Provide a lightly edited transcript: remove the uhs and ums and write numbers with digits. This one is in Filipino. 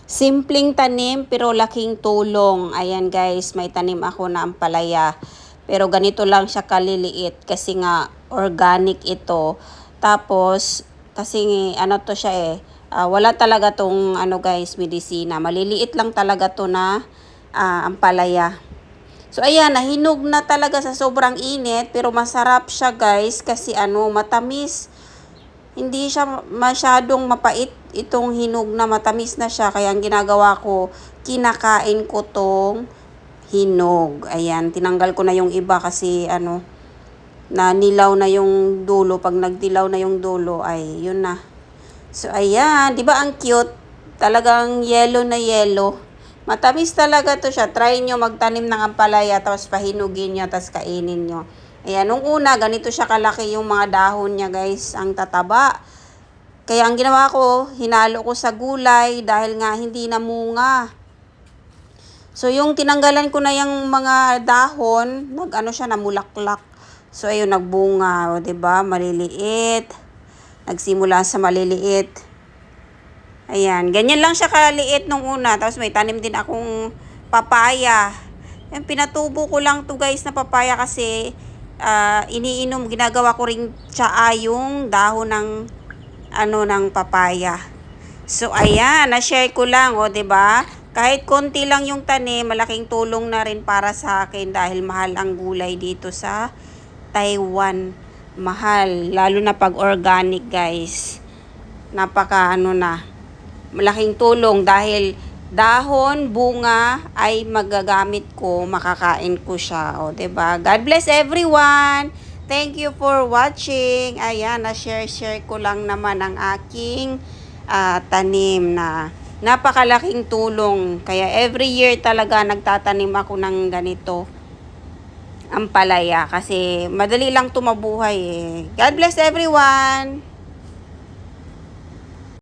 Simpleng tanim pero laking tulong. Ayan guys, may tanim ako na ampalaya. Pero ganito lang siya kaliliit kasi nga organic ito. Tapos kasi ano to siya wala talaga tong ano guys, medisina. Maliliit lang talaga to na ampalaya. So ayan, nahinog na talaga sa sobrang init pero masarap siya guys kasi matamis. Hindi siya masyadong mapait itong hinog na matamis na siya. Kaya ang ginagawa ko, kinakain ko tong hinog. Ayan, tinanggal ko na yung iba kasi nanilaw na yung dulo. Pag nagdilaw na yung dulo ay yun na. So ayan, di ba ang cute? Talagang yellow na yellow. Matamis talaga to siya. Try nyo magtanim ng ampalaya tapos pahinugin nyo tapos kainin nyo. Ayan, nung una, ganito siya kalaki yung mga dahon niya guys, ang tataba. Kaya ang ginawa ko, hinalo ko sa gulay dahil nga hindi namunga. So yung tinanggalan ko na yung mga dahon, siya, namulaklak. So ayun, nagbunga, o 'di ba? Maliliit. Nagsimula sa maliliit. Ayan, ganyan lang siya kaliit nung una. Tapos may tanim din akong papaya. Yan, pinatubo ko lang to guys na papaya kasi iniinom, ginagawa ko ring tsaa yung dahon ng papaya. So ayan, na-share ko lang, 'di ba? Kahit konti lang yung tanim, malaking tulong na rin para sa akin dahil mahal ang gulay dito sa Taiwan. Mahal, lalo na pag organic, guys. Malaking tulong dahil dahon, bunga ay magagamit ko, makakain ko siya, o 'di ba? God bless everyone. Thank you for watching. Ayan, na-share ko lang naman ang aking tanim na napakalaking tulong. Kaya every year talaga nagtatanim ako ng ganito, ampalaya, kasi madali lang tumabuhay. God bless everyone.